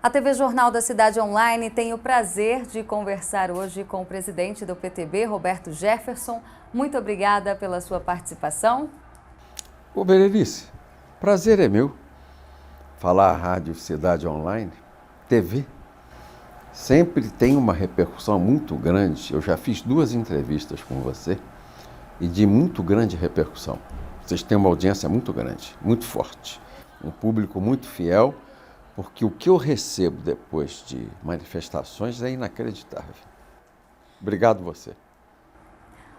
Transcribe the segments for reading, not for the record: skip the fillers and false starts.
A TV Jornal da Cidade Online tem o prazer de conversar hoje com o presidente do PTB, Roberto Jefferson. Muito obrigada pela sua participação. Ô Berenice, prazer é meu. Falar a Rádio Cidade Online, TV, sempre tem uma repercussão muito grande. Eu já fiz 2 entrevistas com você e de muito grande repercussão. Vocês têm uma audiência muito grande, muito forte, um público muito fiel, porque o que eu recebo depois de manifestações é inacreditável. Obrigado você.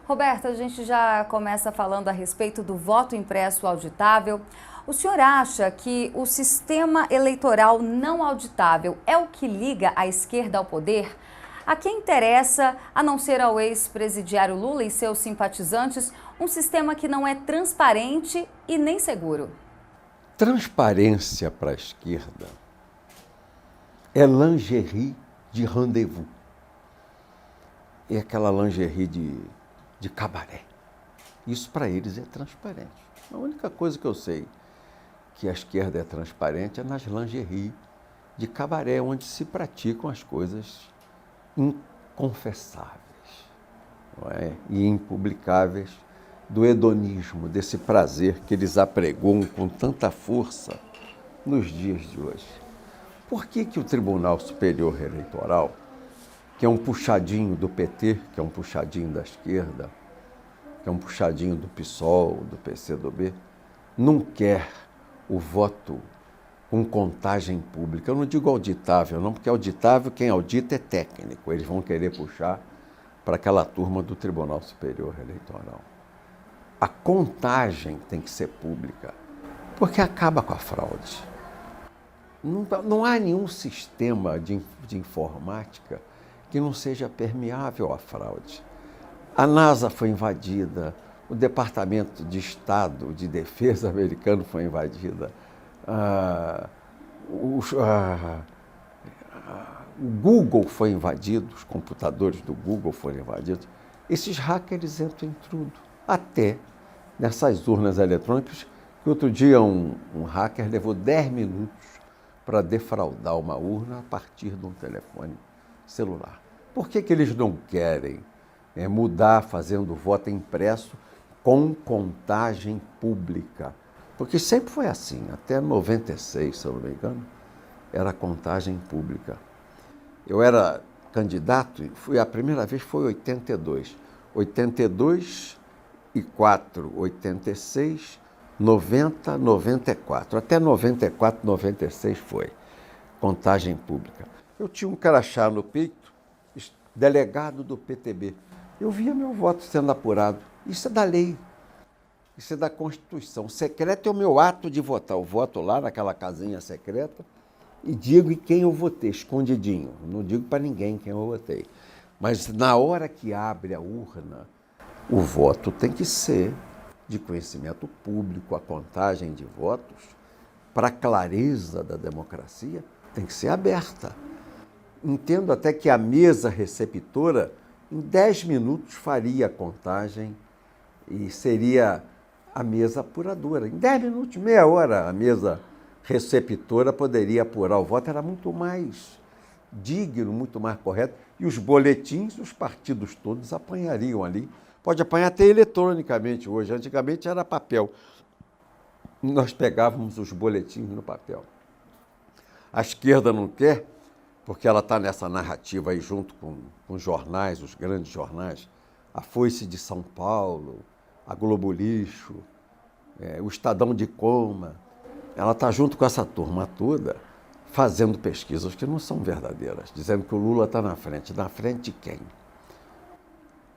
Roberto, a gente já começa falando a respeito do voto impresso auditável. O senhor acha que o sistema eleitoral não auditável é o que liga a esquerda ao poder? A quem interessa, a não ser ao ex-presidiário Lula e seus simpatizantes, um sistema que não é transparente e nem seguro? Transparência para a esquerda é lingerie de rendezvous. É aquela lingerie de cabaré. Isso para eles é transparente. A única coisa que eu sei que a esquerda é transparente é nas lingerie de cabaré, onde se praticam as coisas inconfessáveis, não é? E impublicáveis do hedonismo, desse prazer que eles apregoam com tanta força nos dias de hoje. Por que o Tribunal Superior Eleitoral, que é um puxadinho do PT, que é um puxadinho da esquerda, que é um puxadinho do PSOL, do PCdoB, não quer o voto com contagem pública? Eu não digo auditável, não, porque auditável, quem audita é técnico. Eles vão querer puxar para aquela turma do Tribunal Superior Eleitoral. A contagem tem que ser pública, porque acaba com a fraude. Não há nenhum sistema de informática que não seja permeável à fraude. A NASA foi invadida, o Departamento de Estado de Defesa americano foi invadida, o Google foi invadido, os computadores do Google foram invadidos. Esses hackers entram em tudo, até nessas urnas eletrônicas, que outro dia um hacker levou 10 minutos para defraudar uma urna a partir de um telefone celular. Por que eles não querem mudar fazendo voto impresso com contagem pública? Porque sempre foi assim, até 96, se eu não me engano, era contagem pública. Eu era candidato, a primeira vez foi em 82. 82, 4, 86, 90, 94. Até 94, 96 foi contagem pública. Eu tinha um crachá no peito, delegado do PTB. Eu via meu voto sendo apurado. Isso é da lei. Isso é da Constituição. Secreto é o meu ato de votar. Eu voto lá naquela casinha secreta e digo em quem eu votei, escondidinho. Não digo para ninguém quem eu votei. Mas na hora que abre a urna, o voto tem que ser de conhecimento público, a contagem de votos, para a clareza da democracia, tem que ser aberta. Entendo até que a mesa receptora, em 10 minutos, faria a contagem e seria a mesa apuradora. Em 10 minutos, meia hora, a mesa receptora poderia apurar o voto. Era muito mais digno, muito mais correto. E os boletins, os partidos todos apanhariam ali. Pode apanhar até eletronicamente hoje. Antigamente era papel. Nós pegávamos os boletins no papel. A esquerda não quer, porque ela está nessa narrativa aí junto com os jornais, os grandes jornais, a Foice de São Paulo, a Globo Lixo, o Estadão de Coma. Ela está junto com essa turma toda, fazendo pesquisas que não são verdadeiras, dizendo que o Lula está na frente. Na frente de quem?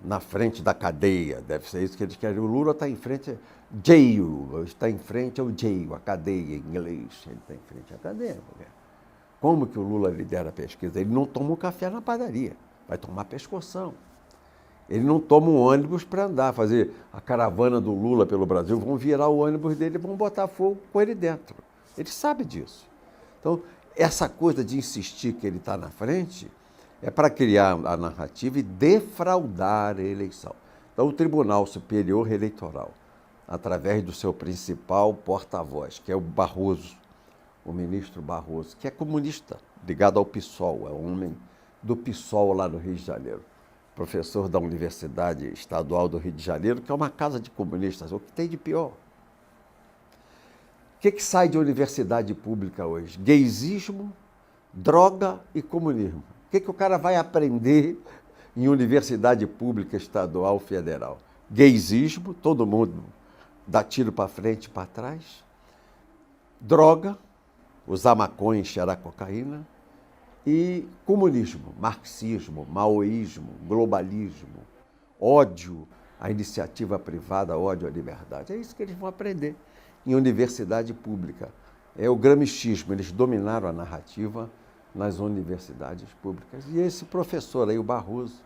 Na frente da cadeia, deve ser isso que eles querem. O Lula está em frente, jail, está em frente ao jail, a cadeia em inglês. Ele está em frente à cadeia. Como que o Lula lidera a pesquisa? Ele não toma um café na padaria, vai tomar pescoção. Ele não toma um ônibus para andar, fazer a caravana do Lula pelo Brasil, vão virar o ônibus dele e vão botar fogo com ele dentro. Ele sabe disso. Então, essa coisa de insistir que ele está na frente é para criar a narrativa e defraudar a eleição. Então, o Tribunal Superior Eleitoral através do seu principal porta-voz, que é o Barroso, o ministro Barroso, que é comunista, ligado ao PSOL, é um homem do PSOL lá no Rio de Janeiro, professor da Universidade Estadual do Rio de Janeiro, que é uma casa de comunistas, o que tem de pior. O que sai de universidade pública hoje? Gaysismo, droga e comunismo. O que o cara vai aprender em universidade pública estadual federal? Gaysismo, todo mundo dá tiro para frente e para trás. Droga, usar maconha e cheirar cocaína. E comunismo, marxismo, maoísmo, globalismo, ódio à iniciativa privada, ódio à liberdade. É isso que eles vão aprender em universidade pública. É o gramscismo, eles dominaram a narrativa nas universidades públicas. E esse professor aí, o Barroso,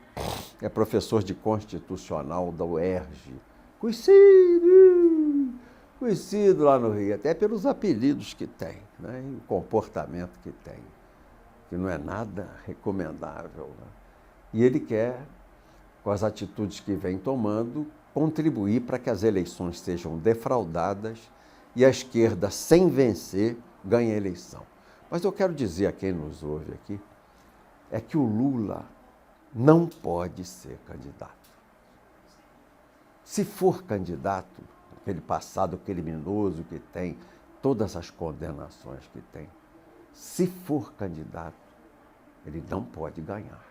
é professor de constitucional da UERJ, conhecido lá no Rio, até pelos apelidos que tem, né? E o comportamento que tem, que não é nada recomendável, né? E ele quer, com as atitudes que vem tomando, contribuir para que as eleições sejam defraudadas e a esquerda, sem vencer, ganhe a eleição. Mas eu quero dizer a quem nos ouve aqui, é que o Lula não pode ser candidato. Se for candidato, aquele passado criminoso que tem, todas as condenações que tem, se for candidato, ele não pode ganhar.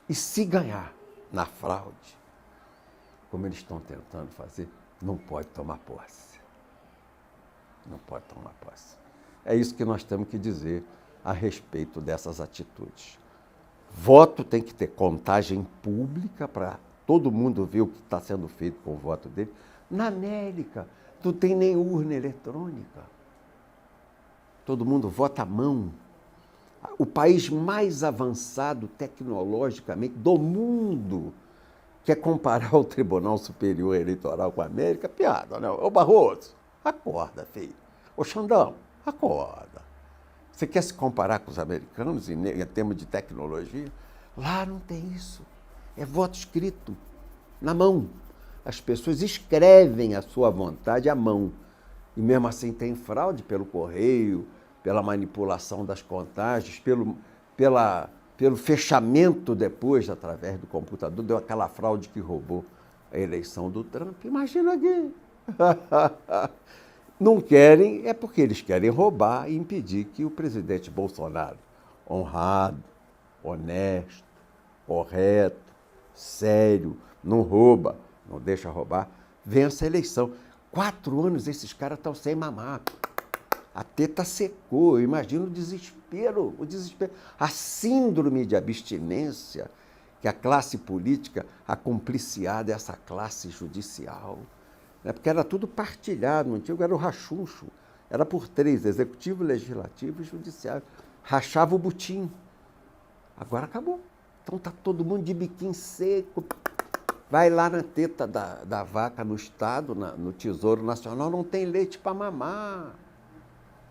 E se ganhar na fraude, como eles estão tentando fazer, não pode tomar posse. Não pode tomar posse. É isso que nós temos que dizer a respeito dessas atitudes. Voto tem que ter contagem pública para todo mundo ver o que está sendo feito com o voto dele. Na América, não tem nem urna eletrônica. Todo mundo vota à mão. O país mais avançado tecnologicamente do mundo quer comparar o Tribunal Superior Eleitoral com a América, piada, né? Ô Barroso, acorda, filho. Ô Xandão, acorda. Você quer se comparar com os americanos em termos de tecnologia? Lá não tem isso. É voto escrito, na mão. As pessoas escrevem a sua vontade à mão. E mesmo assim tem fraude pelo correio, pela manipulação das contagens, pelo fechamento depois, através do computador, deu aquela fraude que roubou a eleição do Trump. Imagina aqui. Não querem, é porque eles querem roubar e impedir que o presidente Bolsonaro, honrado, honesto, correto, sério, não rouba, não deixa roubar, vença a eleição. 4 anos esses caras estão sem mamar. A teta secou, eu imagino o desespero, a síndrome de abstinência que a classe política, a cumpliciada dessa classe judicial, né? Porque era tudo partilhado, no antigo era o rachuncho, era por 3, executivo, legislativo e judiciário, rachava o butim. Agora acabou, então está todo mundo de biquinho seco, vai lá na teta da vaca no Estado, no Tesouro Nacional, não tem leite para mamar.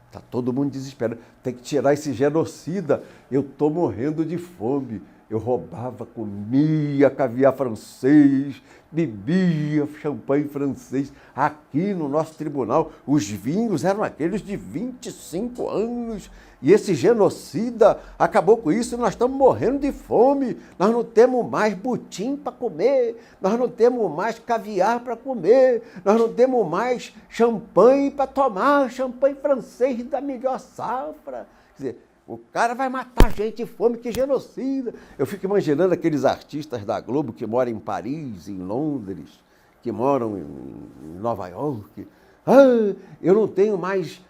Está todo mundo desesperado. Tem que tirar esse genocida. Eu estou morrendo de fome. Eu roubava, comia caviar francês, bebia champanhe francês. Aqui no nosso tribunal, os vinhos eram aqueles de 25 anos. E esse genocida acabou com isso. Nós estamos morrendo de fome. Nós não temos mais butim para comer. Nós não temos mais caviar para comer. Nós não temos mais champanhe para tomar. Champanhe francês da melhor safra. Quer dizer, o cara vai matar gente de fome, que genocida. Eu fico imaginando aqueles artistas da Globo que moram em Paris, em Londres, que moram em Nova York. Ah, eu não tenho mais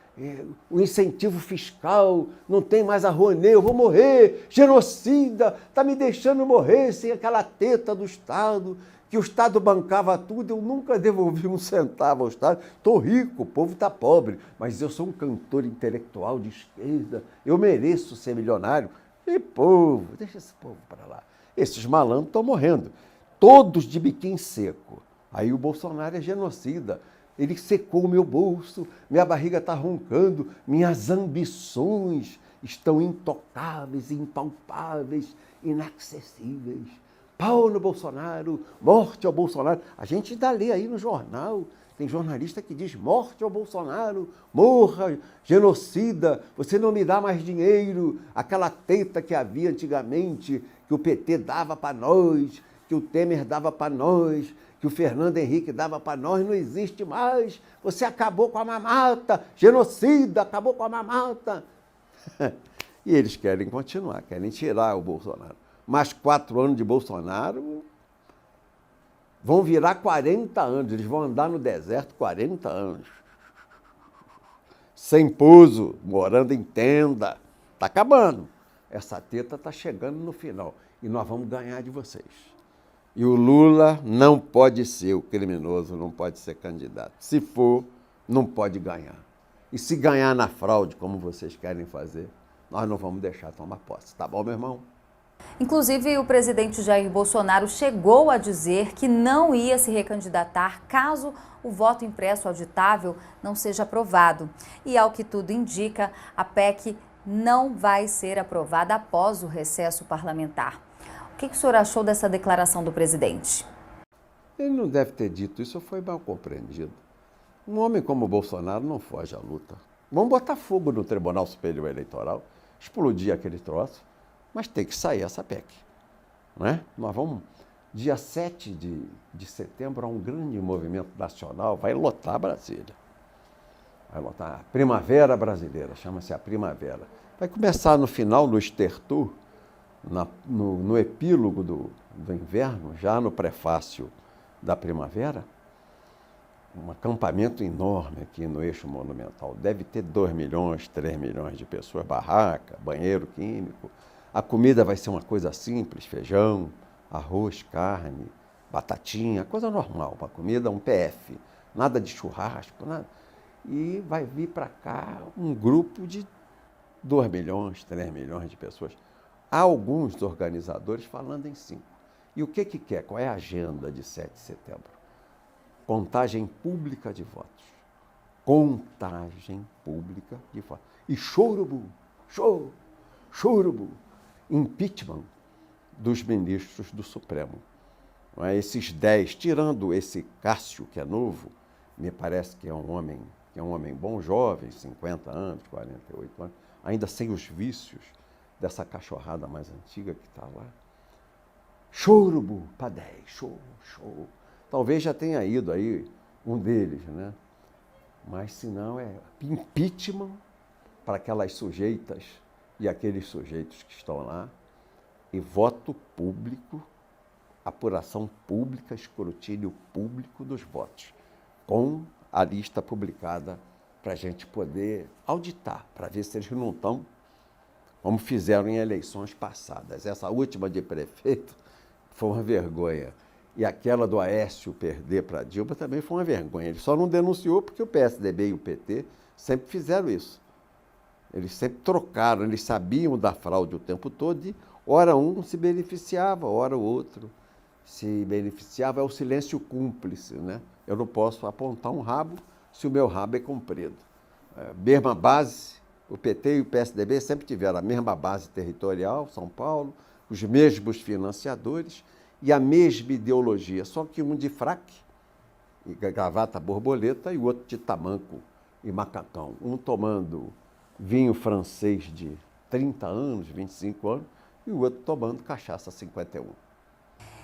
o incentivo fiscal, não tem mais a Rouanet, eu vou morrer, genocida, está me deixando morrer sem aquela teta do Estado, que o Estado bancava tudo, eu nunca devolvi um centavo ao Estado, estou rico, o povo está pobre, mas eu sou um cantor intelectual de esquerda, eu mereço ser milionário. E povo, deixa esse povo para lá. Esses malandros estão morrendo, todos de biquinho seco. Aí o Bolsonaro é genocida. Ele secou o meu bolso, minha barriga está roncando, minhas ambições estão intocáveis, impalpáveis, inacessíveis. pau no Bolsonaro, morte ao Bolsonaro. A gente ainda lê aí no jornal, tem jornalista que diz morte ao Bolsonaro, morra, genocida, você não me dá mais dinheiro, aquela teta que havia antigamente, que o PT dava para nós, que o Temer dava para nós, que o Fernando Henrique dava para nós, não existe mais, você acabou com a mamata, genocida, acabou com a mamata. E eles querem continuar, querem tirar o Bolsonaro. Mais 4 anos de Bolsonaro vão virar 40 anos, eles vão andar no deserto 40 anos. Sem pouso, morando em tenda. Está acabando. Essa teta está chegando no final e nós vamos ganhar de vocês. E o Lula não pode ser o criminoso, não pode ser candidato. Se for, não pode ganhar. E se ganhar na fraude, como vocês querem fazer, nós não vamos deixar tomar posse. Tá bom, meu irmão? Inclusive, o presidente Jair Bolsonaro chegou a dizer que não ia se recandidatar caso o voto impresso auditável não seja aprovado. E, ao que tudo indica, a PEC não vai ser aprovada após o recesso parlamentar. O que o senhor achou dessa declaração do presidente? Ele não deve ter dito isso, foi mal compreendido. Um homem como o Bolsonaro não foge à luta. Vamos botar fogo no Tribunal Superior Eleitoral, explodir aquele troço, mas tem que sair essa PEC. Não é? Nós vamos, dia 7 de setembro, há um grande movimento nacional, vai lotar Brasília. Vai lotar a Primavera Brasileira, chama-se a Primavera. Vai começar no final, no estertor, no epílogo do inverno, já no prefácio da primavera, um acampamento enorme aqui no eixo monumental. Deve ter 2 milhões, 3 milhões de pessoas, barraca, banheiro químico. A comida vai ser uma coisa simples, feijão, arroz, carne, batatinha, coisa normal, uma comida, um PF, nada de churrasco, nada. E vai vir para cá um grupo de 2 milhões, 3 milhões de pessoas. Há alguns organizadores falando em 5. E o que quer? Qual é a agenda de 7 de setembro? Contagem pública de votos. Contagem pública de votos. E chorubu, chorubu, impeachment dos ministros do Supremo. Não é? Esses 10, tirando esse Cássio, que é novo, me parece que é um homem bom, jovem, 50 anos, 48 anos, ainda sem os vícios dessa cachorrada mais antiga que está lá. Chorubu para 10, show. Talvez já tenha ido aí um deles, né? Mas se não, é impeachment para aquelas sujeitas e aqueles sujeitos que estão lá, e voto público, apuração pública, escrutínio público dos votos, com a lista publicada para a gente poder auditar, para ver se eles não estão como fizeram em eleições passadas. Essa última de prefeito foi uma vergonha. E aquela do Aécio perder para Dilma também foi uma vergonha. Ele só não denunciou porque o PSDB e o PT sempre fizeram isso. Eles sempre trocaram, eles sabiam da fraude o tempo todo e ora um se beneficiava, ora o outro se beneficiava. É o silêncio cúmplice, né? Eu não posso apontar um rabo se o meu rabo é comprido. Mesma base, o PT e o PSDB sempre tiveram a mesma base territorial, São Paulo, os mesmos financiadores e a mesma ideologia, só que um de fraque, e gravata borboleta, e o outro de tamanco e macacão. Um tomando vinho francês de 30 anos, 25 anos, e o outro tomando cachaça 51.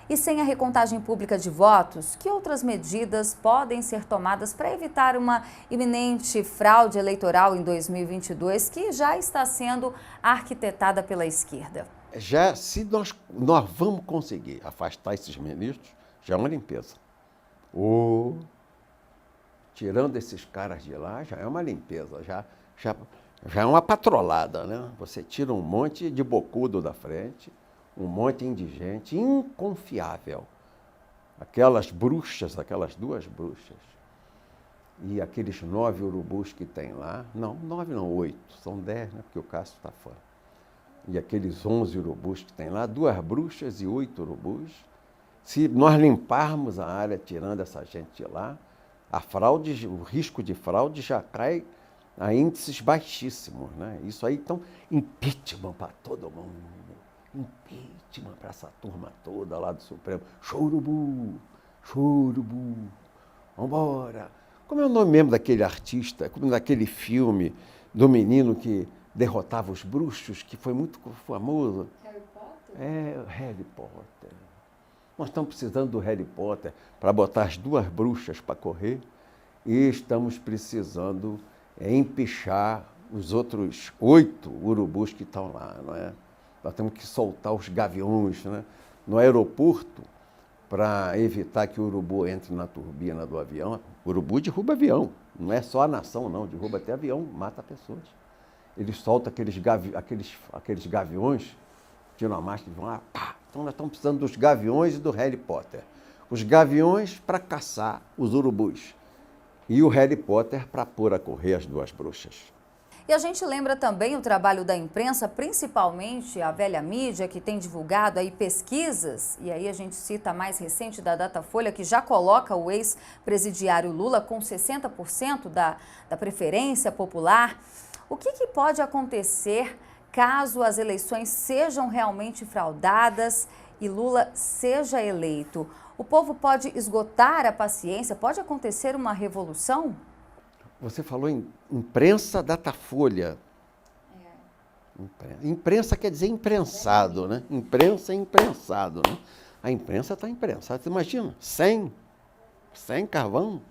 E sem a recontagem pública de votos, que outras medidas podem ser tomadas para evitar uma iminente fraude eleitoral em 2022, que já está sendo arquitetada pela esquerda? Se nós vamos conseguir afastar esses ministros, já é uma limpeza. Tirando esses caras de lá, já é uma limpeza, já é uma patrolada, né? Você tira um monte de bocudo da frente, um monte de indigente, inconfiável. Aquelas bruxas, aquelas 2 bruxas, e aqueles 9 urubus que tem lá, não, 9 não, 8, são 10, né? Porque o Cássio está fora. E aqueles 11 urubus que tem lá, 2 bruxas e 8 urubus. Se nós limparmos a área tirando essa gente de lá, a fraude, o risco de fraude já cai a índices baixíssimos, né? Isso aí, então, impeachment para todo mundo. impeachment para essa turma toda lá do Supremo. Chorubu, chorubu, vambora. Como é o nome mesmo daquele artista, como daquele filme do menino que derrotava os bruxos, que foi muito famoso? Harry Potter? É, Harry Potter. Nós estamos precisando do Harry Potter para botar as duas bruxas para correr e estamos precisando empichar os outros 8 urubus que estão lá, não é? Nós temos que soltar os gaviões, né, no aeroporto para evitar que o urubu entre na turbina do avião. O urubu derruba avião, não é só a nação, não, derruba até avião, mata pessoas. Ele solta aqueles gaviões, tiram a máscara e vão lá, pá. Então nós estamos precisando dos gaviões e do Harry Potter. Os gaviões para caçar os urubus e o Harry Potter para pôr a correr as duas bruxas. E a gente lembra também o trabalho da imprensa, principalmente a velha mídia, que tem divulgado aí pesquisas, e aí a gente cita a mais recente da Datafolha, que já coloca o ex-presidiário Lula com 60% da preferência popular. O que pode acontecer caso as eleições sejam realmente fraudadas e Lula seja eleito? O povo pode esgotar a paciência? Pode acontecer uma revolução? Você falou em imprensa Datafolha. Imprensa quer dizer imprensado, né? Imprensa é imprensado, né? A imprensa está imprensada. Você imagina? Sem carvão.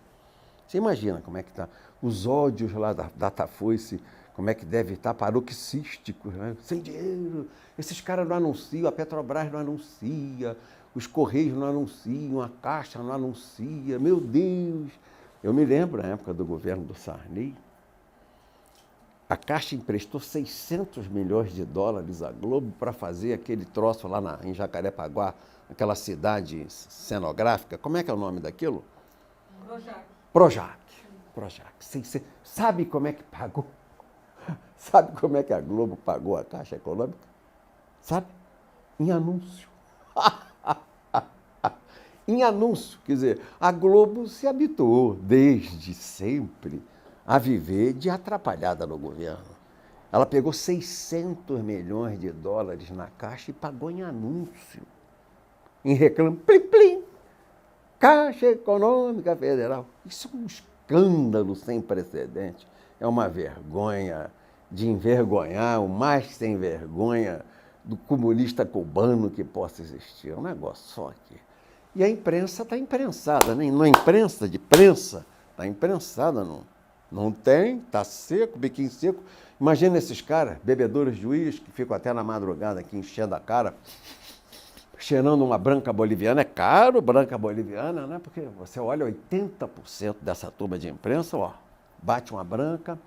Você imagina como é que está? Os ódios lá da Datafolha, como é que deve estar paroxísticos, né? Sem dinheiro. Esses caras não anunciam, a Petrobras não anuncia, os Correios não anunciam, a Caixa não anuncia. Meu Deus! Eu me lembro, na época do governo do Sarney, a Caixa emprestou 600 milhões de dólares à Globo para fazer aquele troço lá em Jacarepaguá, aquela cidade cenográfica. Como é que é o nome daquilo? Projac. Sabe como é que pagou? Sabe como é que a Globo pagou a Caixa Econômica? Sabe? Em anúncio. Em anúncio, quer dizer, a Globo se habituou desde sempre a viver de atrapalhada no governo. Ela pegou 600 milhões de dólares na Caixa e pagou em anúncio. Em reclame, plim, plim, Caixa Econômica Federal. Isso é um escândalo sem precedente. É uma vergonha de envergonhar o mais sem vergonha do comunista cubano que possa existir. É um negócio só aqui. E a imprensa está imprensada, né? Não é imprensa de prensa, está imprensada, não tem, está seco, biquinho seco. Imagina esses caras, bebedores de uísque, que ficam até na madrugada aqui enchendo a cara, cheirando uma branca boliviana. É caro branca boliviana, né? Porque você olha, 80% dessa turma de imprensa, ó, bate uma branca,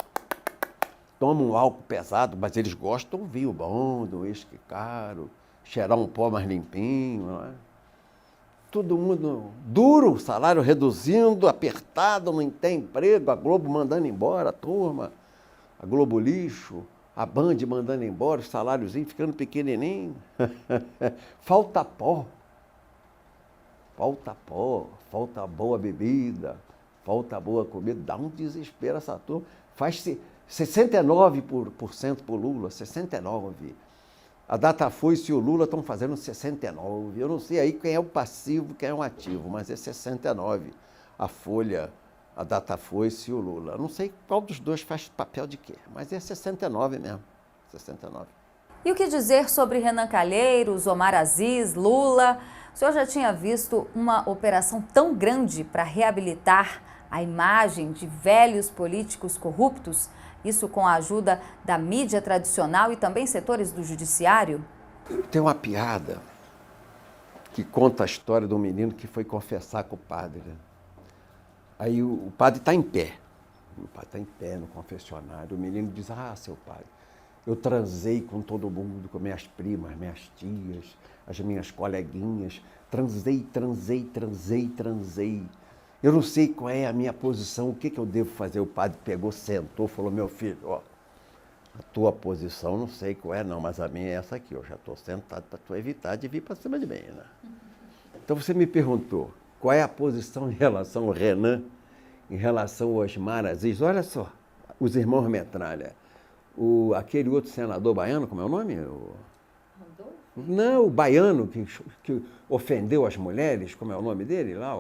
toma um álcool pesado, mas eles gostam do vinho bom, do uísque caro, cheirar um pó mais limpinho, não é? Todo mundo duro, salário reduzindo, apertado, não tem emprego, a Globo mandando embora a turma, a Globo lixo, a Band mandando embora, os saláriozinhos ficando pequenininho. Falta pó, falta boa bebida, falta boa comida, dá um desespero essa turma. Faz 69% por Lula, 69%. A Datafolha e o Lula estão fazendo 69. Eu não sei aí quem é o passivo, quem é o ativo, mas é 69. A Folha, a Datafolha e o Lula. Eu não sei qual dos dois faz papel de quê, mas é 69 mesmo. 69. E o que dizer sobre Renan Calheiros, Omar Aziz, Lula? O senhor já tinha visto uma operação tão grande para reabilitar a imagem de velhos políticos corruptos? Isso com a ajuda da mídia tradicional e também setores do judiciário? Tem uma piada que conta a história de um menino que foi confessar com o padre. Né? Aí o padre está em pé. O padre está em pé no confessionário. O menino diz, seu padre, eu transei com todo mundo, com minhas primas, minhas tias, as minhas coleguinhas. Transei. Eu não sei qual é a minha posição, o que eu devo fazer. O padre pegou, sentou, falou, meu filho, ó, a tua posição não sei qual é não, mas a minha é essa aqui, eu já estou sentado para tu evitar de vir para cima de mim, né? Então você me perguntou, qual é a posição em relação ao Renan, em relação ao Osmar Aziz? Olha só, os irmãos Metralha, aquele outro senador baiano, como é o nome? Não, o baiano que ofendeu as mulheres, como é o nome dele lá?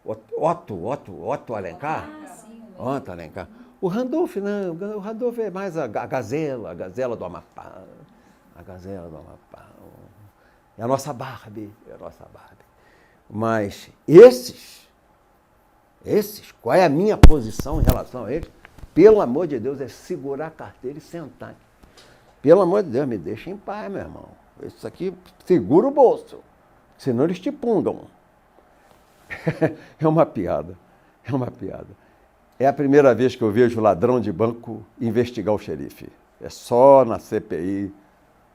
Otto Alencar? Sim. Otto Alencar. O Randolph não, o Randolph é mais a gazela do Amapá. A gazela do Amapá. É a nossa Barbie, é a nossa Barbie. Mas esses, qual é a minha posição em relação a eles? Pelo amor de Deus, é segurar a carteira e sentar. Pelo amor de Deus, me deixa em paz, meu irmão. Isso aqui segura o bolso, senão eles te pungam. É uma piada, é uma piada. É a primeira vez que eu vejo ladrão de banco investigar o xerife. É só na CPI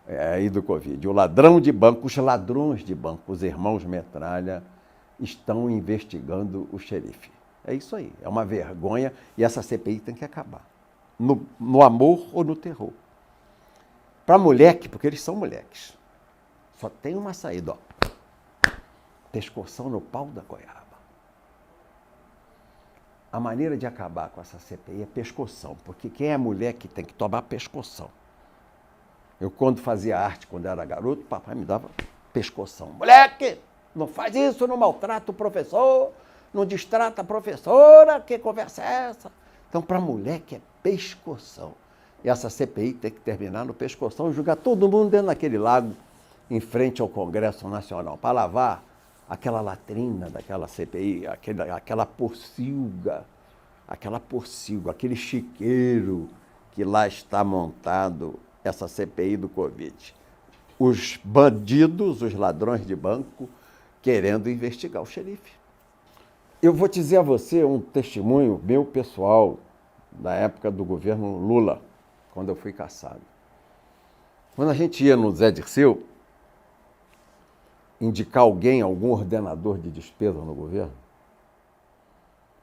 aí do Covid. O ladrão de banco, os ladrões de banco, os irmãos Metralha, estão investigando o xerife. É isso aí, é uma vergonha e essa CPI tem que acabar. No amor ou no terror. Para moleque, porque eles são moleques, só tem uma saída, ó. Pescoção no pau da goiaba. A maneira de acabar com essa CPI é pescoção, porque quem é moleque tem que tomar pescoção. Eu, quando fazia arte, quando era garoto, papai me dava pescoção. Moleque, não faz isso, não maltrata o professor, não distrata a professora, que conversa é essa? Então, para moleque é pescoção. E essa CPI tem que terminar no pescoção e jogar todo mundo dentro daquele lago em frente ao Congresso Nacional, para lavar aquela latrina daquela CPI, aquela porcilga, aquele chiqueiro que lá está montado, essa CPI do Covid. Os bandidos, os ladrões de banco, querendo investigar o xerife. Eu vou dizer a você um testemunho meu pessoal, da época do governo Lula, quando eu fui cassado. Quando a gente ia no Zé Dirceu, indicar alguém, algum ordenador de despesa no governo,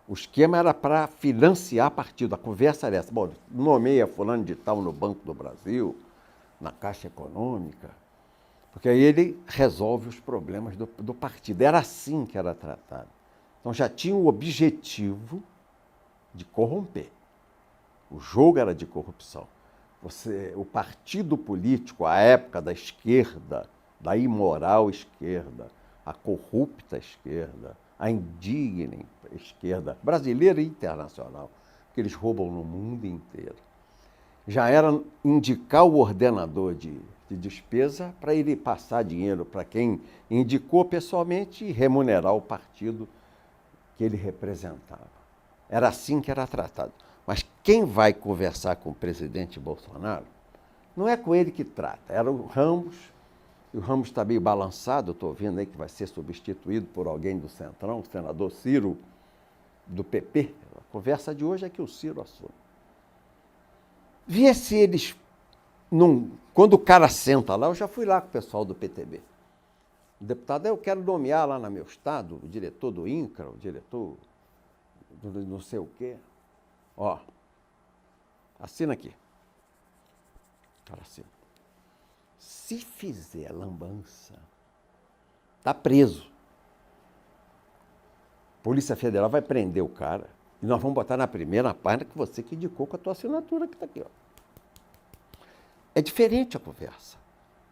o esquema era para financiar partido. A conversa era essa. Bom, nomeia fulano de tal no Banco do Brasil, na Caixa Econômica, porque aí ele resolve os problemas do partido. Era assim que era tratado. Então já tinha o objetivo de corromper. O jogo era de corrupção. O partido político, à época da esquerda, da imoral esquerda, a corrupta esquerda, a indigna esquerda, brasileira e internacional, que eles roubam no mundo inteiro, já era indicar o ordenador de despesa para ele passar dinheiro para quem indicou pessoalmente e remunerar o partido que ele representava. Era assim que era tratado. Mas quem vai conversar com o presidente Bolsonaro não é com ele que trata, era o Ramos, e o Ramos está meio balançado, estou vendo aí que vai ser substituído por alguém do Centrão, o senador Ciro, do PP. A conversa de hoje é que o Ciro assume. Vê se eles, quando o cara senta lá, eu já fui lá com o pessoal do PTB. O deputado, eu quero nomear lá no meu estado o diretor do INCRA, o diretor do não sei o quê. Ó, assina aqui. O cara assina. Se fizer lambança, está preso. Polícia Federal vai prender o cara e nós vamos botar na primeira página que você que indicou com a tua assinatura que está aqui. Ó. É diferente a conversa.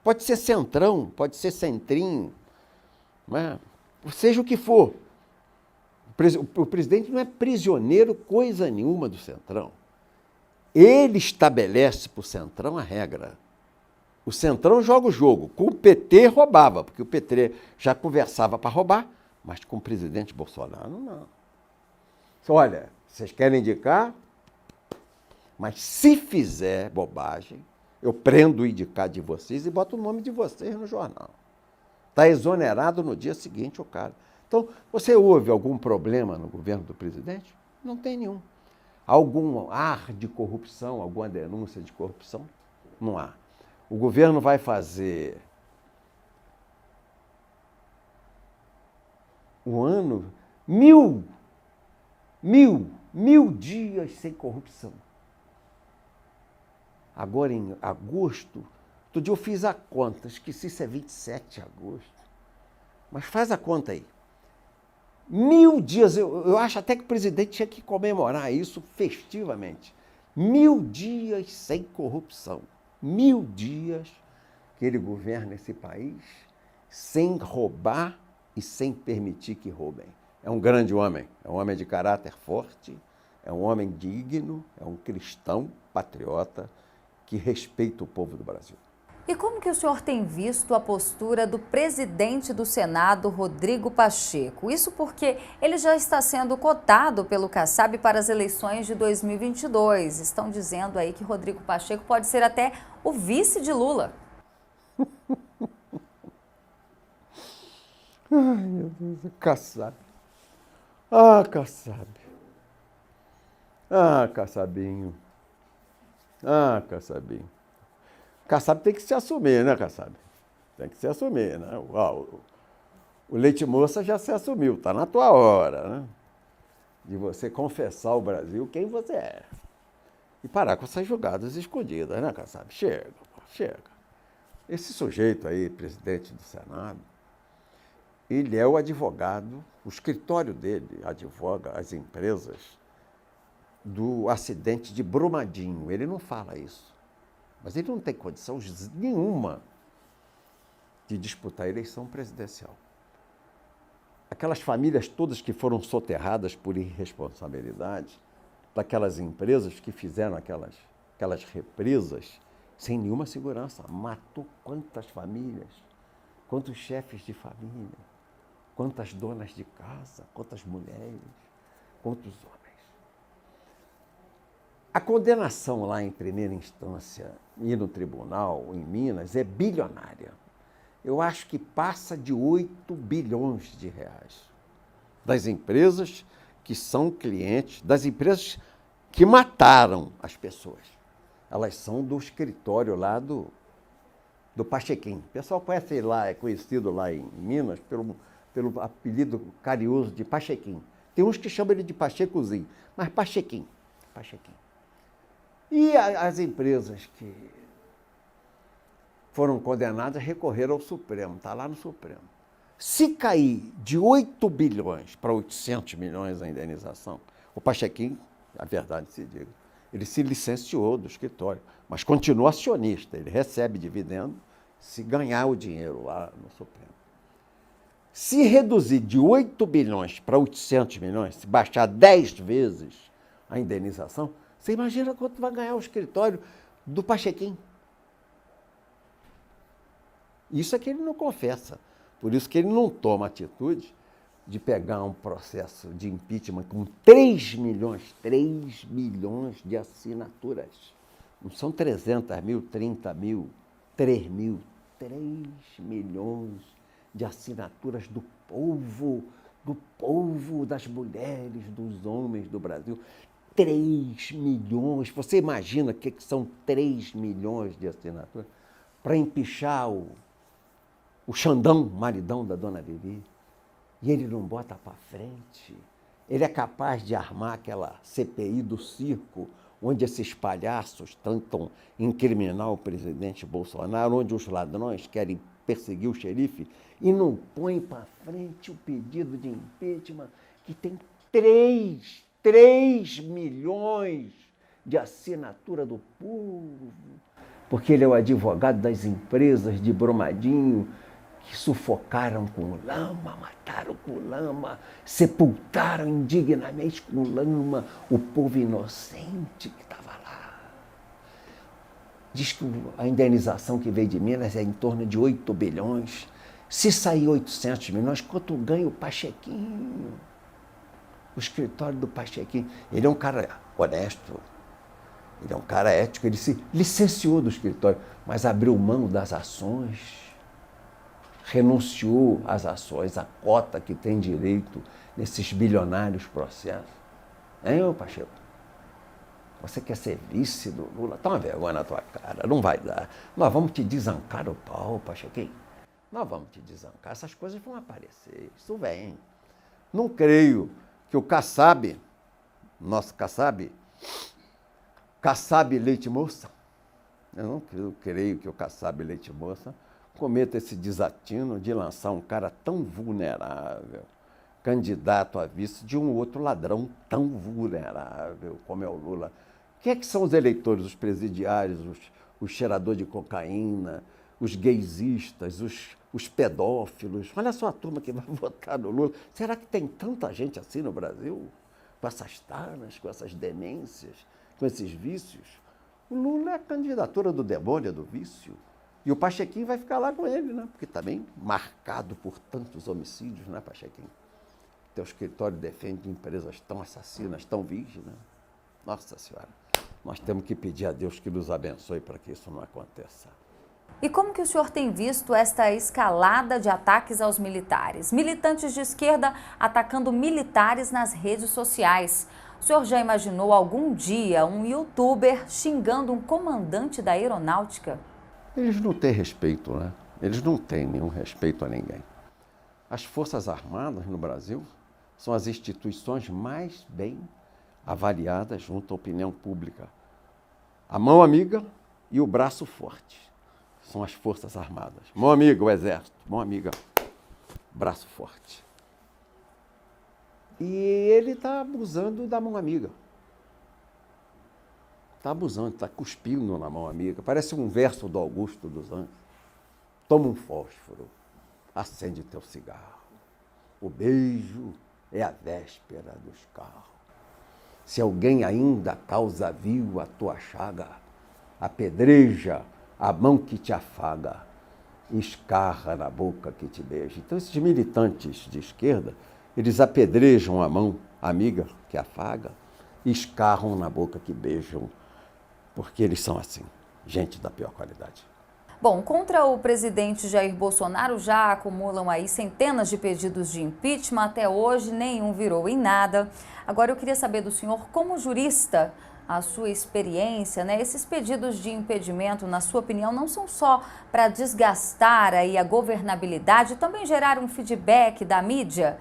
Pode ser centrão, pode ser centrinho, né? Seja o que for. O presidente não é prisioneiro coisa nenhuma do Centrão. Ele estabelece para o Centrão a regra. O Centrão joga o jogo. Com o PT roubava, porque o PT já conversava para roubar, mas com o presidente Bolsonaro não. Olha, vocês querem indicar? Mas se fizer bobagem, eu prendo o indicar de vocês e boto o nome de vocês no jornal. Está exonerado no dia seguinte o cara. Então, você ouve algum problema no governo do presidente? Não tem nenhum. Algum ar de corrupção, alguma denúncia de corrupção? Não há. O governo vai fazer um ano, mil dias sem corrupção. Agora, em agosto, outro dia eu fiz a conta, esqueci se é 27 de agosto, mas faz a conta aí. 1000 dias, eu acho até que o presidente tinha que comemorar isso festivamente. 1000 dias sem corrupção. 1000 dias que ele governe esse país sem roubar e sem permitir que roubem. É um grande homem, é um homem de caráter forte, é um homem digno, é um cristão patriota que respeita o povo do Brasil. E como que o senhor tem visto a postura do presidente do Senado, Rodrigo Pacheco? Isso porque ele já está sendo cotado pelo Kassab para as eleições de 2022. Estão dizendo aí que Rodrigo Pacheco pode ser até o vice de Lula. Ai, meu Deus, Kassab. Ah, Kassab. Ah, Kassabinho. Ah, Kassabinho. Kassab tem que se assumir, né, Kassab? Tem que se assumir, né? O Leite Moça já se assumiu, está na tua hora, né? De você confessar ao Brasil quem você é. E parar com essas jogadas escondidas, né, Kassab? Chega, chega. Esse sujeito aí, presidente do Senado, ele é o advogado, o escritório dele advoga as empresas do acidente de Brumadinho. Ele não fala isso. Mas ele não tem condição nenhuma de disputar a eleição presidencial. Aquelas famílias todas que foram soterradas por irresponsabilidade, daquelas empresas que fizeram aquelas represas sem nenhuma segurança, matou quantas famílias, quantos chefes de família, quantas donas de casa, quantas mulheres, quantos homens. A condenação lá em primeira instância e no tribunal, em Minas, é bilionária. Eu acho que passa de 8 bilhões de reais. Das empresas que são clientes, das empresas que mataram as pessoas. Elas são do escritório lá do Pachequim. O pessoal conhece lá, é conhecido lá em Minas pelo apelido carinhoso de Pachequim. Tem uns que chamam ele de Pachecozinho, mas Pachequim. E as empresas que foram condenadas recorreram ao Supremo, está lá no Supremo. Se cair de 8 bilhões para 800 milhões a indenização, o Pachequim, a verdade se diga, ele se licenciou do escritório, mas continua acionista, ele recebe dividendo se ganhar o dinheiro lá no Supremo. Se reduzir de 8 bilhões para 800 milhões, se baixar 10 vezes a indenização, você imagina quanto vai ganhar o escritório do Pachequim. Isso é que ele não confessa. Por isso que ele não toma atitude de pegar um processo de impeachment com 3 milhões de assinaturas. Não são 300 mil, 30 mil, 3 mil. 3 milhões de assinaturas do povo, das mulheres, dos homens do Brasil. 3 milhões, você imagina o que são 3 milhões de assinaturas para empichar o Xandão, maridão da dona Vivi, e ele não bota para frente. Ele é capaz de armar aquela CPI do circo, onde esses palhaços tentam incriminar o presidente Bolsonaro, onde os ladrões querem perseguir o xerife e não põe para frente o pedido de impeachment que tem 3 milhões de assinatura do povo, porque ele é o advogado das empresas de Brumadinho que sufocaram com lama, mataram com lama, sepultaram indignamente com lama o povo inocente que estava lá. Diz que a indenização que veio de Minas é em torno de 8 bilhões. Se sair 800 milhões, quanto ganha o Pachequinho? O escritório do Pachequim. Ele é um cara honesto, ele é um cara ético, ele se licenciou do escritório, mas abriu mão das ações, renunciou às ações, à cota que tem direito nesses bilionários processos. Hein, ô Pacheco? Você quer ser vice do Lula? Toma vergonha na tua cara, não vai dar. Nós vamos te desancar o pau, Pachequinho. Nós vamos te desancar, essas coisas vão aparecer, isso vem. Não creio que o Kassab, nosso Kassab Leite Moça, eu não creio que o Kassab Leite Moça cometa esse desatino de lançar um cara tão vulnerável, candidato a vice de um outro ladrão tão vulnerável como é o Lula. Quem é que são os eleitores, os presidiários, os cheiradores de cocaína, os gaysistas, os pedófilos. Olha só a turma que vai votar no Lula. Será que tem tanta gente assim no Brasil? Com essas taras, com essas demências, com esses vícios? O Lula é a candidatura do demônio, do vício. E o Pachequinho vai ficar lá com ele, né? Porque também marcado por tantos homicídios, né, Pachequinho? Teu escritório defende empresas tão assassinas, tão vis, né? Nossa Senhora, nós temos que pedir a Deus que nos abençoe para que isso não aconteça. E como que o senhor tem visto esta escalada de ataques aos militares? Militantes de esquerda atacando militares nas redes sociais. O senhor já imaginou algum dia um youtuber xingando um comandante da aeronáutica? Eles não têm respeito, né? Eles não têm nenhum respeito a ninguém. As Forças Armadas no Brasil são as instituições mais bem avaliadas junto à opinião pública. A mão amiga e o braço forte são as Forças Armadas. Mão amiga, o Exército. Mão amiga, braço forte. E ele está abusando da mão amiga. Está abusando, está cuspindo na mão amiga. Parece um verso do Augusto dos Anjos. Toma um fósforo, acende teu cigarro. O beijo é a véspera dos carros. Se alguém ainda causa vil a tua chaga, apedreja a mão que te afaga, escarra na boca que te beija. Então, esses militantes de esquerda, eles apedrejam a mão amiga que afaga e escarram na boca que beijam, porque eles são assim, gente da pior qualidade. Bom, contra o presidente Jair Bolsonaro já acumulam aí centenas de pedidos de impeachment. Até hoje nenhum virou em nada. Agora eu queria saber do senhor, como jurista, a sua experiência, né? Esses pedidos de impedimento, na sua opinião, não são só para desgastar aí a governabilidade, também gerar um feedback da mídia?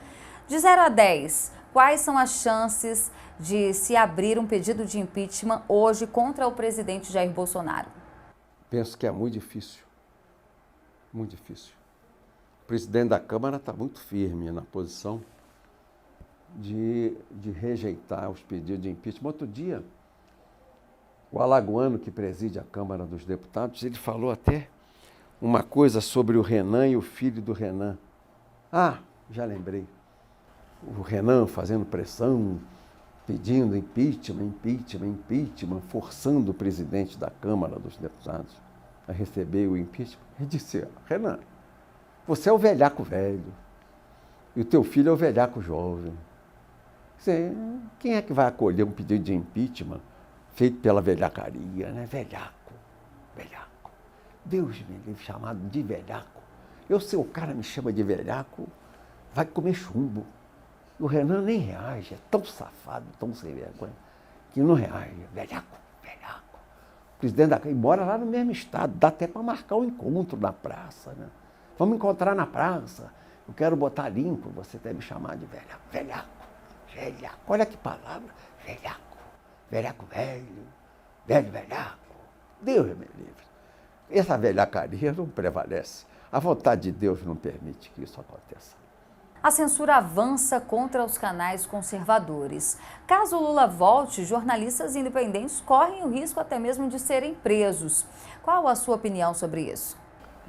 De 0 a 10, quais são as chances de se abrir um pedido de impeachment hoje contra o presidente Jair Bolsonaro? Penso que é muito difícil. Muito difícil. O presidente da Câmara está muito firme na posição de rejeitar os pedidos de impeachment. Outro dia, o alagoano que preside a Câmara dos Deputados, ele falou até uma coisa sobre o Renan e o filho do Renan. Ah, já lembrei. O Renan fazendo pressão, pedindo impeachment, forçando o presidente da Câmara dos Deputados a receber o impeachment. Ele disse: Renan, você é o velhaco velho e o teu filho é o velhaco jovem. Quem é que vai acolher um pedido de impeachment feito pela velhacaria, né? Velhaco. Deus me livre, chamado de velhaco. Se o cara me chama de velhaco, vai comer chumbo. O Renan nem reage, é tão safado, tão sem vergonha, que não reage. Velhaco. O presidente da Câmara mora lá no mesmo estado, dá até para marcar um encontro na praça, né? Vamos encontrar na praça, eu quero botar limpo, você deve me chamar de velhaco. Olha que palavra, velhaco velho, Deus me livre. Essa velhacaria não prevalece, a vontade de Deus não permite que isso aconteça. A censura avança contra os canais conservadores. Caso Lula volte, jornalistas independentes correm o risco até mesmo de serem presos. Qual a sua opinião sobre isso?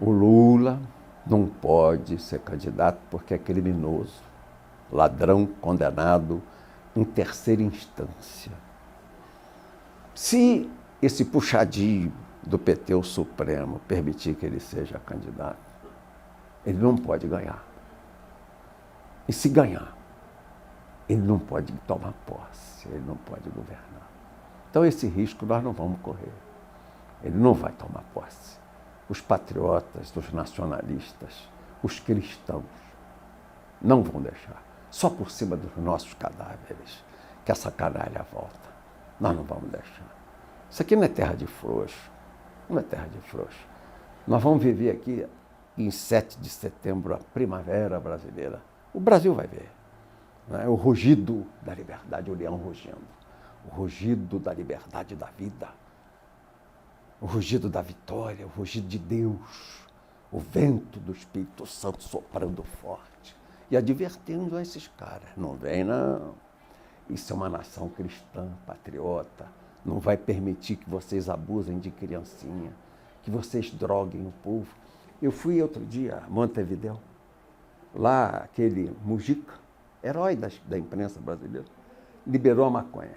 O Lula não pode ser candidato porque é criminoso, ladrão condenado em terceira instância. Se esse puxadinho do PT, o Supremo, permitir que ele seja candidato, ele não pode ganhar. E se ganhar, ele não pode tomar posse, ele não pode governar. Então esse risco nós não vamos correr. Ele não vai tomar posse. Os patriotas, os nacionalistas, os cristãos não vão deixar. Só por cima dos nossos cadáveres que essa canalha volta. Nós não vamos deixar. Isso aqui não é terra de frouxo. Não é terra de frouxo. Nós vamos viver aqui em 7 de setembro, a primavera brasileira. O Brasil vai ver, né? O rugido da liberdade, o leão rugindo, o rugido da liberdade da vida, o rugido da vitória, o rugido de Deus, o vento do Espírito Santo soprando forte e advertindo a esses caras: não vem não, isso é uma nação cristã, patriota, não vai permitir que vocês abusem de criancinha, que vocês droguem o povo. Eu fui outro dia a Montevidéu, lá aquele Mujica, herói da imprensa brasileira, liberou a maconha,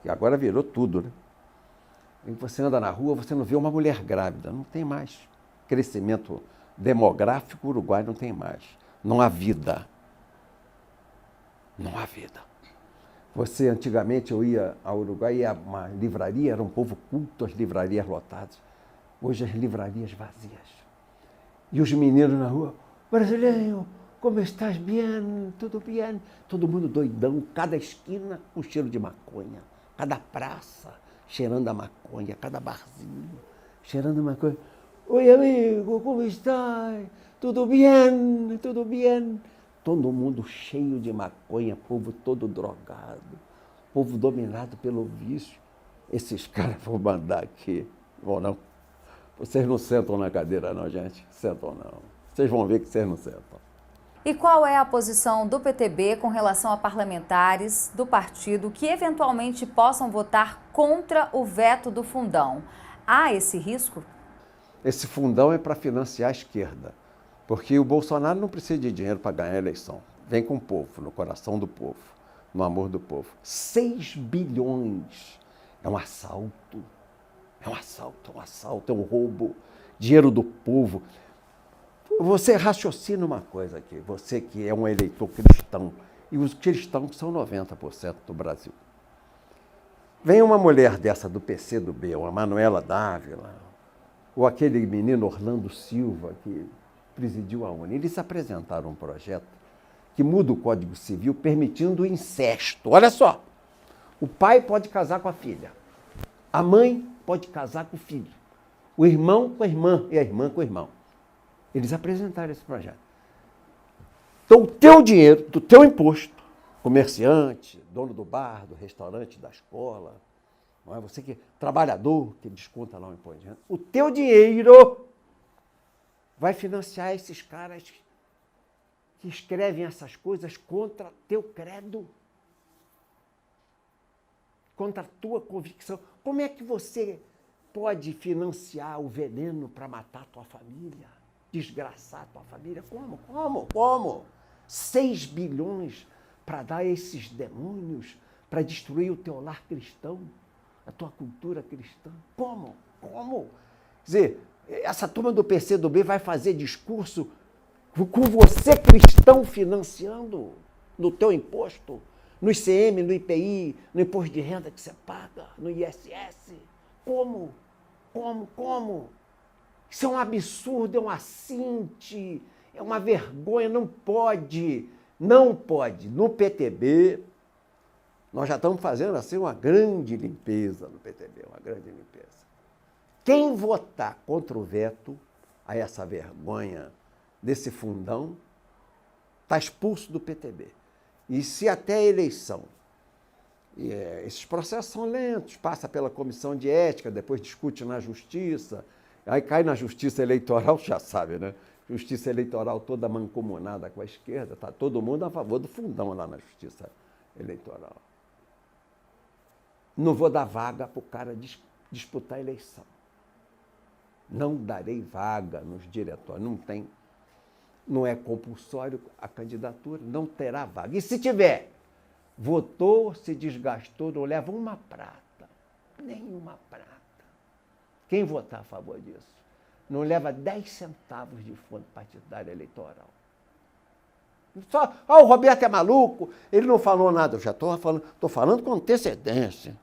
que agora virou tudo, né? E você anda na rua, você não vê uma mulher grávida, não tem mais. Crescimento demográfico, o Uruguai não tem mais. Não há vida. Não há vida. Você, antigamente, eu ia ao Uruguai, ia a uma livraria, era um povo culto, as livrarias lotadas. Hoje as livrarias vazias. E os meninos na rua, brasileiro, como estás? Bien, tudo bem? Todo mundo doidão, cada esquina com cheiro de maconha, cada praça cheirando a maconha, cada barzinho cheirando a maconha. Oi, amigo, como estás? Tudo bem? Tudo bem? Todo mundo cheio de maconha, povo todo drogado, povo dominado pelo vício. Esses caras vão mandar aqui, vão não? Vocês não sentam na cadeira não, gente. Sentam não. Vocês vão ver que vocês não sentam. E qual é a posição do PTB com relação a parlamentares do partido que eventualmente possam votar contra o veto do fundão? Há esse risco? Esse fundão é para financiar a esquerda, porque o Bolsonaro não precisa de dinheiro para ganhar a eleição. Vem com o povo, no coração do povo, no amor do povo. 6 bilhões. É um assalto. É um assalto, é um roubo. Dinheiro do povo. Você raciocina uma coisa aqui, você que é um eleitor cristão, e os cristãos são 90% do Brasil. Vem uma mulher dessa do PCdoB, uma Manuela Dávila, ou aquele menino Orlando Silva, que presidiu a UNE, eles apresentaram um projeto que muda o Código Civil permitindo o incesto. Olha só, o pai pode casar com a filha, a mãe pode casar com o filho, o irmão com a irmã e a irmã com o irmão. Eles apresentaram esse projeto. Então, o teu dinheiro, do teu imposto, comerciante, dono do bar, do restaurante, da escola, não é? Você que é trabalhador, que desconta lá o imposto de renda, o teu dinheiro vai financiar esses caras que escrevem essas coisas contra teu credo, contra a tua convicção. Como é que você pode financiar o veneno para matar tua família? Desgraçar tua família? Como? 6 bilhões para dar a esses demônios, para destruir o teu lar cristão, a tua cultura cristã. Como? Quer dizer, essa turma do PCdoB vai fazer discurso com você cristão financiando no teu imposto, no ICM, no IPI, no imposto de renda que você paga, no ISS. Como? Isso é um absurdo, é um assinte, é uma vergonha, não pode. No PTB, nós já estamos fazendo assim uma grande limpeza no PTB, uma grande limpeza. Quem votar contra o veto a essa vergonha desse fundão está expulso do PTB. E se até a eleição, esses processos são lentos, passa pela comissão de ética, depois discute na justiça, aí cai na justiça eleitoral, já sabe, né? Justiça eleitoral toda mancomunada com a esquerda, está todo mundo a favor do fundão lá na justiça eleitoral. Não vou dar vaga para o cara disputar a eleição. Não darei vaga nos diretórios, não tem, não é compulsório a candidatura, não terá vaga. E se tiver, votou, se desgastou, não leva uma prata, nenhuma prata. Quem votar a favor disso não leva 10 centavos de fundo partidário eleitoral. Só, o Roberto é maluco, ele não falou nada, eu já estou falando com antecedência.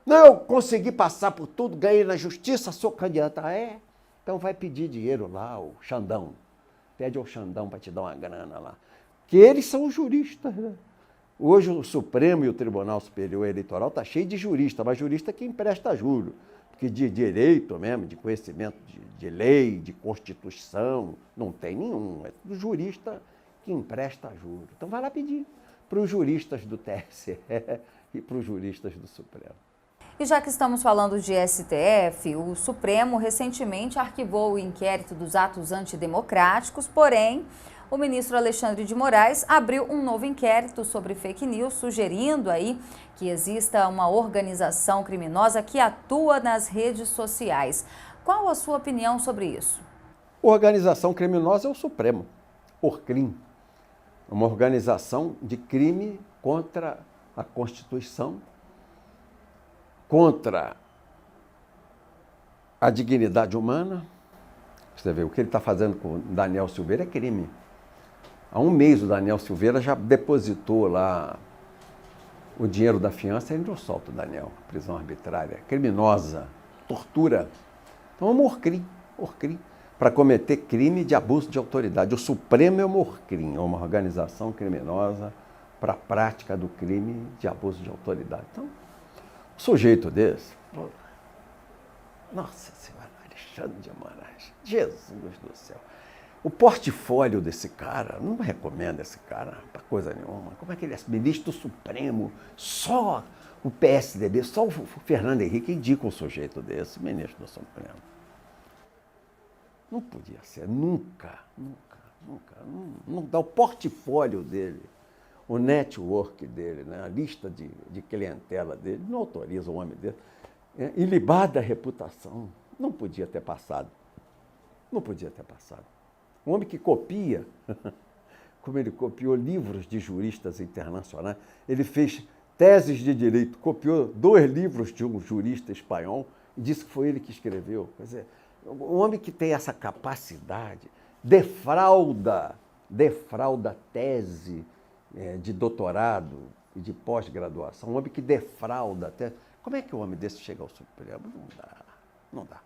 Não, eu consegui passar por tudo, ganhei na justiça, sou candidato. Então vai pedir dinheiro lá, o Xandão. Pede ao Xandão para te dar uma grana lá. Que eles são os juristas, né? Hoje o Supremo e o Tribunal Superior Eleitoral está cheio de jurista, mas jurista que empresta juro. Porque de direito mesmo, de conhecimento de lei, de Constituição, não tem nenhum. É tudo jurista que empresta juro. Então vai lá pedir para os juristas do TSE e para os juristas do Supremo. E já que estamos falando de STF, o Supremo recentemente arquivou o inquérito dos atos antidemocráticos, porém, o ministro Alexandre de Moraes abriu um novo inquérito sobre fake news, sugerindo aí que exista uma organização criminosa que atua nas redes sociais. Qual a sua opinião sobre isso? Organização criminosa é o Supremo, Orcrim. Uma organização de crime contra a Constituição, contra a dignidade humana. Você vê, o que ele está fazendo com o Daniel Silveira é crime. Há um mês o Daniel Silveira já depositou lá o dinheiro da fiança e ele não solta o Daniel. Prisão arbitrária, criminosa, tortura. Então é um Orcrim, para cometer crime de abuso de autoridade. O Supremo é um Orcrim, é uma organização criminosa para a prática do crime de abuso de autoridade. Então, um sujeito desse, nossa Senhora, Alexandre de Moraes, Jesus do céu. O portfólio desse cara, não recomendo esse cara para coisa nenhuma. Como é que ele é ministro do Supremo? Só o PSDB, só o Fernando Henrique indica um sujeito desse, ministro do Supremo. Não podia ser, nunca. Não dá o portfólio dele, o network dele, né? A lista de clientela dele, não autoriza o homem dele. Ilibada a reputação, não podia ter passado. Um homem que copia, como ele copiou livros de juristas internacionais, ele fez teses de direito, copiou 2 livros de um jurista espanhol e disse que foi ele que escreveu. Quer dizer, um homem que tem essa capacidade, defrauda tese de doutorado e de pós-graduação, um homem que defrauda tese. Como é que um homem desse chega ao Supremo? Não dá.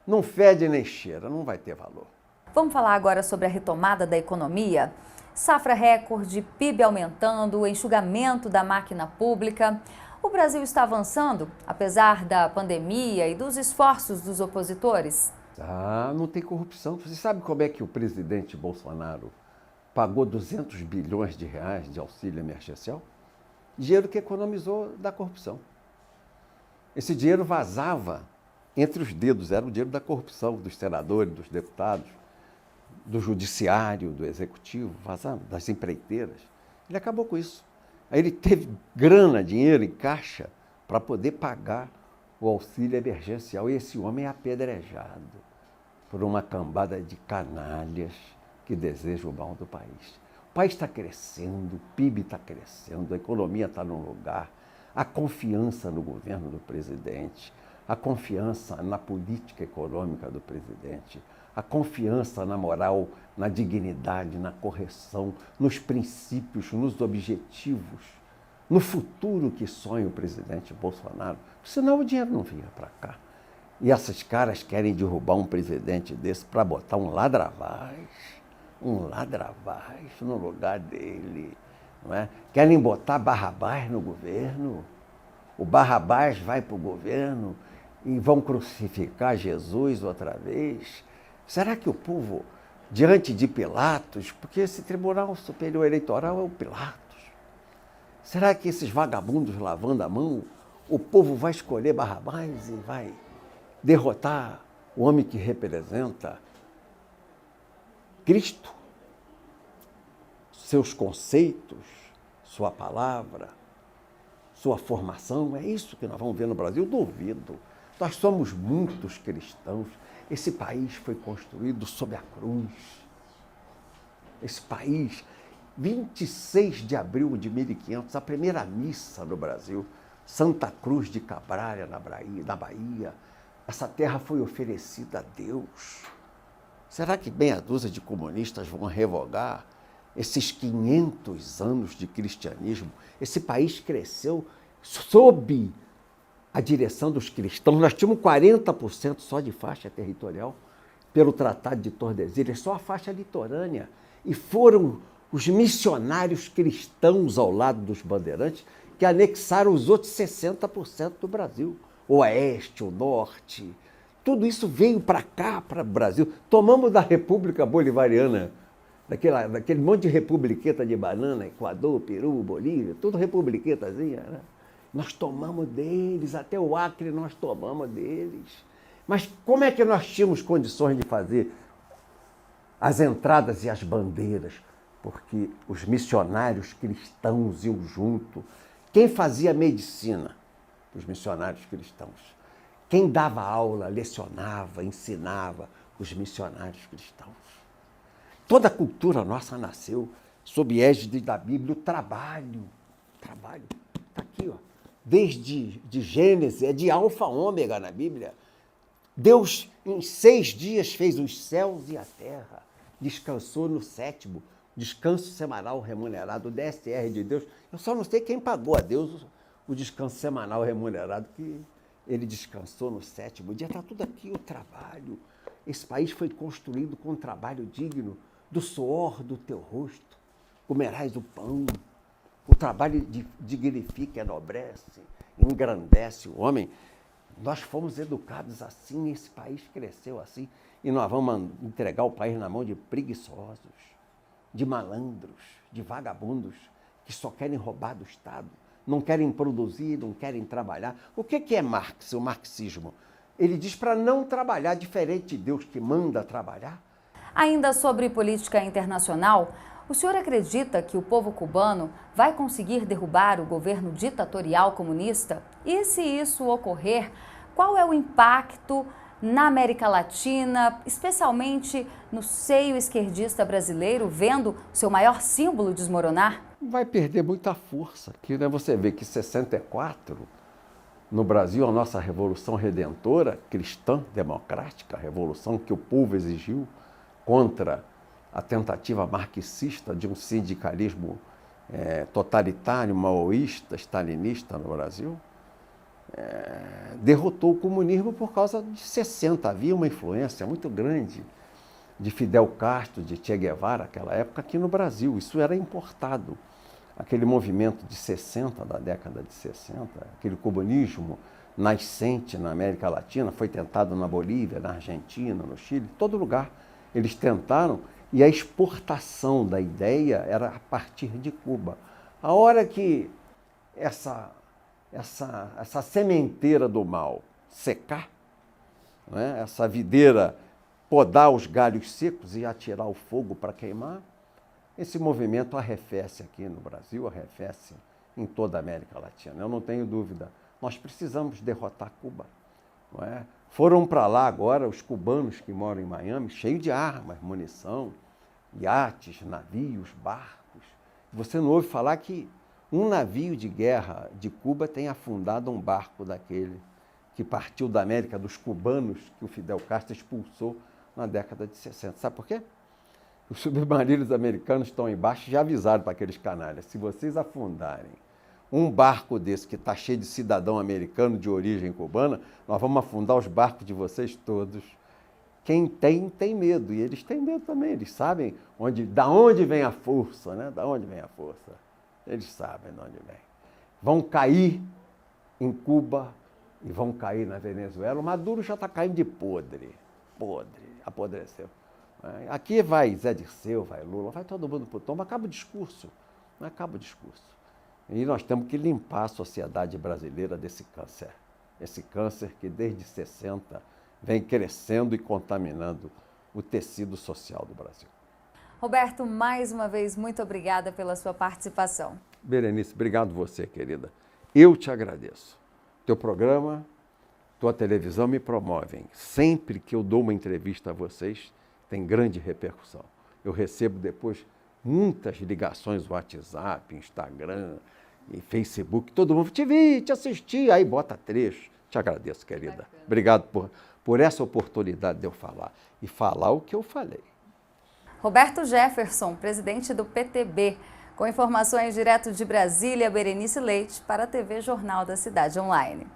Não fede nem cheira, não vai ter valor. Vamos falar agora sobre a retomada da economia? Safra recorde, PIB aumentando, enxugamento da máquina pública. O Brasil está avançando, apesar da pandemia e dos esforços dos opositores? Não tem corrupção. Você sabe como é que o presidente Bolsonaro pagou 200 bilhões de reais de auxílio emergencial? Dinheiro que economizou da corrupção. Esse dinheiro vazava entre os dedos, era o dinheiro da corrupção, dos senadores, dos deputados, do judiciário, do executivo, vazava, das empreiteiras. Ele acabou com isso. Aí ele teve grana, dinheiro em caixa para poder pagar o auxílio emergencial. E esse homem é apedrejado por uma cambada de canalhas que desejam o mal do país. O país está crescendo, o PIB está crescendo, a economia está num lugar, a confiança no governo do presidente, a confiança na política econômica do presidente, a confiança na moral, na dignidade, na correção, nos princípios, nos objetivos, no futuro que sonha o presidente Bolsonaro. Senão o dinheiro não vinha para cá. E esses caras querem derrubar um presidente desse para botar um ladravaz no lugar dele. Não é? Querem botar Barrabás no governo. O Barrabás vai para o governo e vão crucificar Jesus outra vez. Será que o povo, diante de Pilatos, porque esse Tribunal Superior Eleitoral é o Pilatos, será que esses vagabundos lavando a mão, o povo vai escolher Barrabás e vai derrotar o homem que representa Cristo, seus conceitos, sua palavra, sua formação? É isso que nós vamos ver no Brasil? Duvido. Nós somos muitos cristãos. Esse país foi construído sob a cruz. Esse país, 26 de abril de 1500, a primeira missa no Brasil, Santa Cruz de Cabrália, na Bahia. Essa terra foi oferecida a Deus. Será que meia dúzia de comunistas vão revogar esses 500 anos de cristianismo? Esse país cresceu sob a direção dos cristãos. Nós tínhamos 40% só de faixa territorial pelo Tratado de Tordesilhas, só a faixa litorânea. E foram os missionários cristãos ao lado dos bandeirantes que anexaram os outros 60% do Brasil. O oeste, o norte, tudo isso veio para cá, para o Brasil. Tomamos da República Bolivariana, daquele monte de republiqueta de banana, Equador, Peru, Bolívia, tudo republiquetazinha, né? Nós tomamos deles, até o Acre nós tomamos deles. Mas como é que nós tínhamos condições de fazer as entradas e as bandeiras? Porque os missionários cristãos iam junto. Quem fazia medicina? Os missionários cristãos. Quem dava aula, lecionava, ensinava os missionários cristãos. Toda a cultura nossa nasceu sob égide da Bíblia, o trabalho. Trabalho. Está aqui, ó. Desde de Gênesis, é de alfa a ômega na Bíblia. Deus, em 6 dias, fez os céus e a terra. Descansou no 7º. Descanso semanal remunerado, o DSR de Deus. Eu só não sei quem pagou a Deus o descanso semanal remunerado, que ele descansou no 7º dia. Está tudo aqui, o trabalho. Esse país foi construído com um trabalho digno. Do suor do teu rosto comerás o pão. O trabalho dignifica, enobrece, engrandece o homem. Nós fomos educados assim, esse país cresceu assim, e nós vamos entregar o país na mão de preguiçosos, de malandros, de vagabundos, que só querem roubar do Estado, não querem produzir, não querem trabalhar. O que é Marx, o marxismo? Ele diz para não trabalhar, diferente de Deus que manda trabalhar. Ainda sobre política internacional, o senhor acredita que o povo cubano vai conseguir derrubar o governo ditatorial comunista? E se isso ocorrer, qual é o impacto na América Latina, especialmente no seio esquerdista brasileiro, vendo seu maior símbolo desmoronar? Vai perder muita força aqui, né? Você vê que em 64, no Brasil, a nossa Revolução Redentora, cristã, democrática, a revolução que o povo exigiu contra a tentativa marxista de um sindicalismo totalitário, maoísta, stalinista no Brasil, derrotou o comunismo por causa de 60. Havia uma influência muito grande de Fidel Castro, de Che Guevara, naquela época, aqui no Brasil. Isso era importado. Aquele movimento de 60, da década de 60, aquele comunismo nascente na América Latina, foi tentado na Bolívia, na Argentina, no Chile, em todo lugar. Eles tentaram, e a exportação da ideia era a partir de Cuba. A hora que essa sementeira do mal secar, né, essa videira podar os galhos secos e atirar o fogo para queimar, esse movimento arrefece aqui no Brasil, arrefece em toda a América Latina. Eu não tenho dúvida. Nós precisamos derrotar Cuba. Não é? Foram para lá agora os cubanos que moram em Miami, cheios de armas, munição, iates, navios, barcos. Você não ouve falar que um navio de guerra de Cuba tem afundado um barco daquele que partiu da América, dos cubanos, que o Fidel Castro expulsou na década de 60. Sabe por quê? Os submarinos americanos estão embaixo e já avisaram para aqueles canalhas: se vocês afundarem um barco desse que está cheio de cidadão americano de origem cubana, nós vamos afundar os barcos de vocês todos. Quem tem medo, e eles têm medo também, eles sabem da onde vem a força, né? Da onde vem a força. Eles sabem de onde vem. Vão cair em Cuba e vão cair na Venezuela. O Maduro já está caindo de podre, apodreceu. Aqui vai Zé Dirceu, vai Lula, vai todo mundo para o tombo, acaba o discurso, não acaba o discurso. E nós temos que limpar a sociedade brasileira desse câncer que desde 60 vem crescendo e contaminando o tecido social do Brasil. Roberto, mais uma vez, muito obrigada pela sua participação. Berenice, obrigado você, querida. Eu te agradeço. Teu programa, tua televisão me promovem. Sempre que eu dou uma entrevista a vocês, tem grande repercussão. Eu recebo depois muitas ligações no WhatsApp, Instagram e Facebook. Todo mundo, te vi, te assisti, aí bota trecho. Te agradeço, querida. Bacana. Obrigado por essa oportunidade de eu falar. E falar o que eu falei. Roberto Jefferson, presidente do PTB. Com informações direto de Brasília, Berenice Leite, para a TV Jornal da Cidade Online.